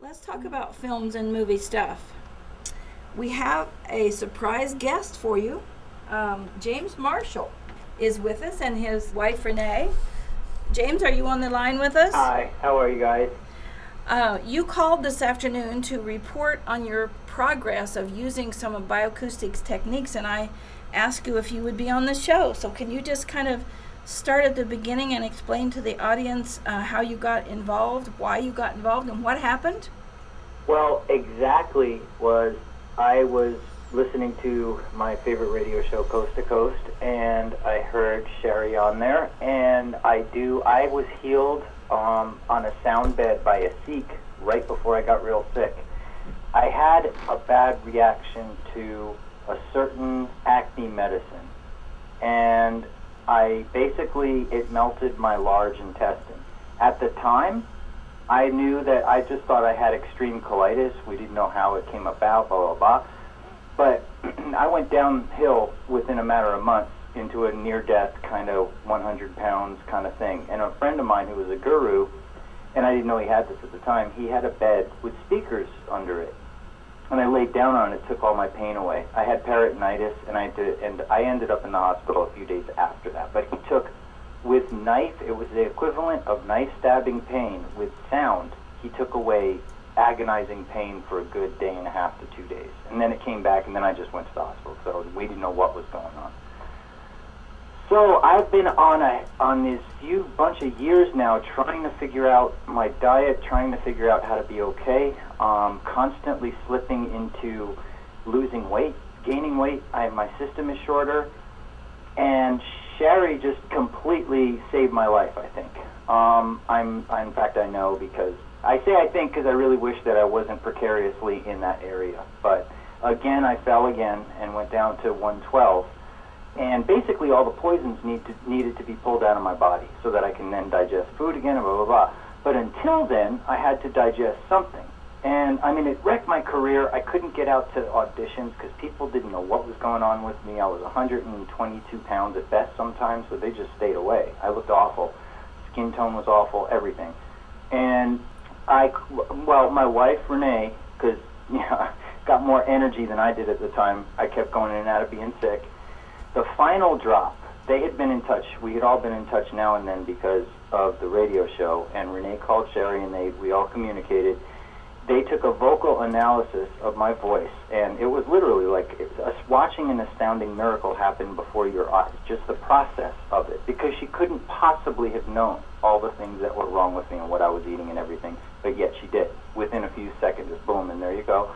Let's talk about films and movie stuff. We have a surprise guest for you. James Marshall is with us and his wife Renee. James, are you on the line with us? Hi, how are you guys? You called this afternoon to report on your progress of using some of bioacoustics techniques, and I asked you if you would be on the show. So can you just kind of start at the beginning and explain to the audience how you got involved, why you got involved, and what happened? Well, exactly I was listening to my favorite radio show, Coast to Coast, and I heard Sherry on there, and I was healed on a sound bed by a Sikh right before I got real sick. I had a bad reaction to a certain acne medicine, and it melted my large intestine. At the time, I knew that I just thought I had extreme colitis. We didn't know how it came about, blah, blah, blah. But I went downhill within a matter of months into a near-death kind of 100 pounds kind of thing. And a friend of mine who was a guru, and I didn't know he had this at the time, he had a bed with speakers under it. And I laid down on it, took all my pain away. I had peritonitis, and I ended up in the hospital a few days after that. But he took, with knife, it was the equivalent of knife stabbing pain with sound. He took away agonizing pain for a good day and a half to 2 days. And then it came back, and then I just went to the hospital. So we didn't know what was going on. So I've been on this bunch of years now trying to figure out my diet, trying to figure out how to be okay, constantly slipping into losing weight, gaining weight. My system is shorter, and Sherry just completely saved my life, I think. In fact, I know, because I say I think because I really wish that I wasn't precariously in that area. But again, I fell again and went down to 112. And basically all the poisons needed to be pulled out of my body so that I can then digest food again and blah, blah, blah. But until then, I had to digest something. And, I mean, it wrecked my career. I couldn't get out to auditions because people didn't know what was going on with me. I was 122 pounds at best sometimes, so they just stayed away. I looked awful. Skin tone was awful, everything. And my wife, Renee, because, got more energy than I did at the time. I kept going in and out of being sick. The final drop, they had been in touch. We had all been in touch now and then because of the radio show, and Renee called Sherry, and we all communicated. They took a vocal analysis of my voice, and it was literally like us watching an astounding miracle happen before your eyes, just the process of it, because she couldn't possibly have known all the things that were wrong with me and what I was eating and everything, but yet she did. Within a few seconds, just boom, and there you go.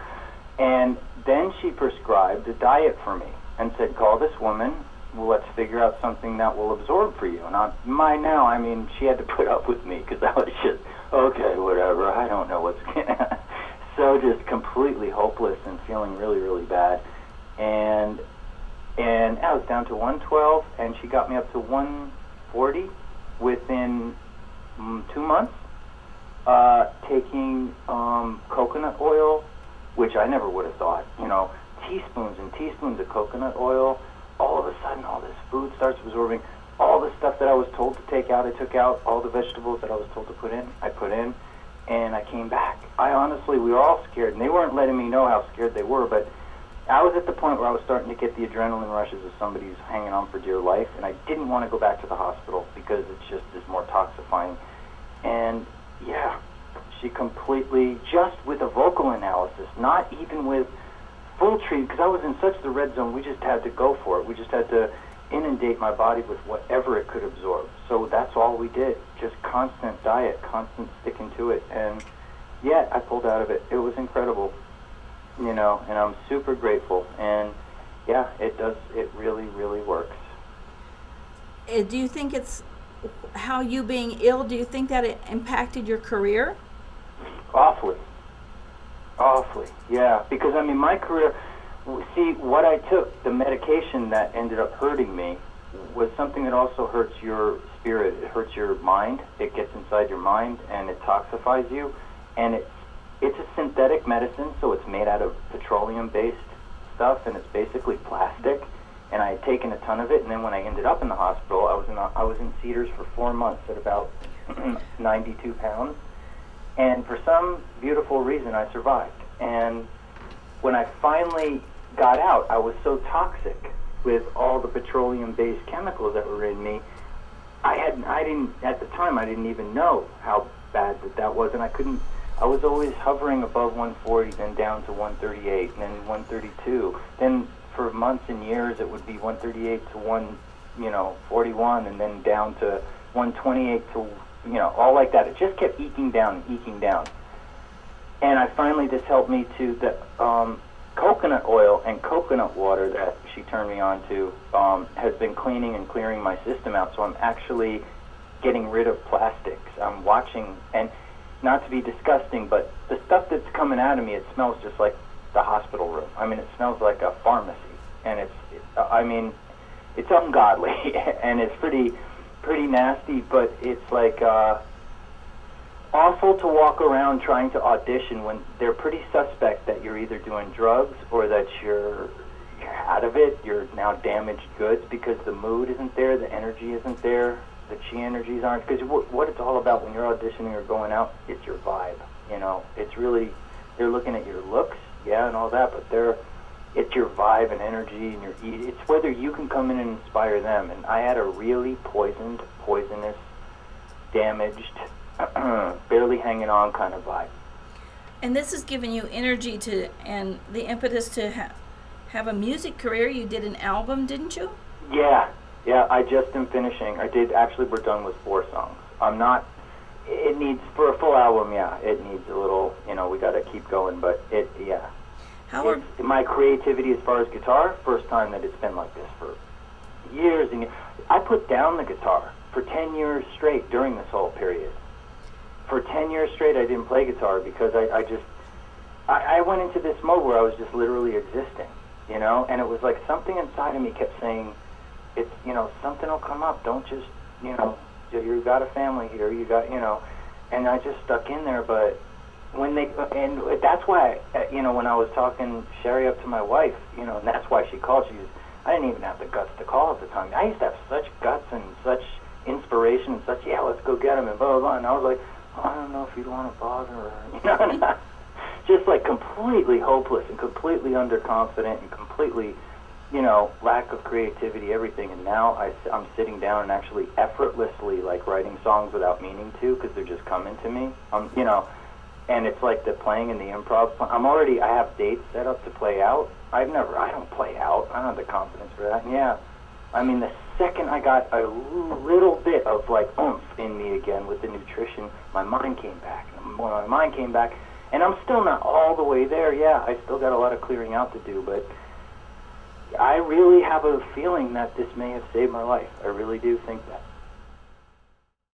And then she prescribed a diet for me and said, call this woman, let's figure out something that will absorb for you. And she had to put up with me because I was just, okay, whatever, I don't know what's going on. So just completely hopeless and feeling really, really bad. And I was down to 112, and she got me up to 140 within 2 months, taking coconut oil, which I never would have thought, teaspoons and teaspoons of coconut oil. All of a sudden, all this food starts absorbing. All the stuff that I was told to take out, I took out. All the vegetables that I was told to put in, I put in, and I came back. We were all scared, and they weren't letting me know how scared they were, but I was at the point where I was starting to get the adrenaline rushes of somebody who's hanging on for dear life, and I didn't want to go back to the hospital because it's just is more toxifying. And yeah, she completely, just with a vocal analysis, not even with full treatment, because I was in such the red zone, we just had to go for it. We just had to inundate my body with whatever it could absorb. So that's all we did, just constant diet, constant sticking to it. And yeah, I pulled out of it. It was incredible, and I'm super grateful. And yeah, it really, really works. Do you think it's how you being ill, do you think that it impacted your career? Awfully, yeah. Because, my career, see, what I took, the medication that ended up hurting me, was something that also hurts your spirit. It hurts your mind. It gets inside your mind, and it toxifies you. And it's a synthetic medicine, so it's made out of petroleum-based stuff, and it's basically plastic. And I had taken a ton of it, and then when I ended up in the hospital, I was in Cedars for 4 months at about 92 pounds. And for some beautiful reason, I survived. And when I finally got out, I was so toxic with all the petroleum-based chemicals that were in me. I didn't at the time. I didn't even know how bad that was, and I was always hovering above 140, then down to 138, and then 132. Then for months and years, it would be 138 to 41, and then down to 128 to, all like that. It just kept eking down and eking down. And I finally, this helped me to the coconut oil and coconut water that she turned me on to has been cleaning and clearing my system out. So I'm actually getting rid of plastics. I'm watching, and not to be disgusting, but the stuff that's coming out of me, it smells just like the hospital room. I mean, it smells like a pharmacy, and it's ungodly, and it's pretty nasty, but it's like awful to walk around trying to audition when they're pretty suspect that you're either doing drugs or that you're out of it, you're now damaged goods, because the mood isn't there, the energy isn't there, the chi energies aren't, because what it's all about when you're auditioning or going out, it's your vibe, it's really, they're looking at your looks, yeah, and all that, but it's your vibe and energy, and it's whether you can come in and inspire them. And I had a really poisonous, damaged, barely hanging on kind of vibe. And this has given you energy and the impetus to have a music career. You did an album, didn't you? Yeah, I just am finishing. Actually, we're done with 4 songs. It needs, for a full album, yeah, it needs a little, we got to keep going, but yeah. My creativity as far as guitar, first time that it's been like this for years and years. I put down the guitar for 10 years straight during this whole period. For 10 years straight, I didn't play guitar because I went into this mode where I was just literally existing, and it was like something inside of me kept saying, it's, something will come up, don't just, you got a family here, you got, and I just stuck in there, but and that's why, when I was talking Sherry up to my wife, and that's why she called, I didn't even have the guts to call at the time. I used to have such guts and such inspiration and such, yeah, let's go get him and blah, blah, blah, and I was like, I don't know if you'd want to bother her, just like completely hopeless and completely underconfident and completely, lack of creativity, everything. And now I'm sitting down and actually effortlessly, like, writing songs without meaning to, because they're just coming to me, and it's like the playing and the improv. I have dates set up to play out. I don't play out. I don't have the confidence for that. And yeah, the second I got a little bit of like oomph in me again with the nutrition, my mind came back. And when my mind came back, and I'm still not all the way there. Yeah, I still got a lot of clearing out to do, but I really have a feeling that this may have saved my life. I really do think that.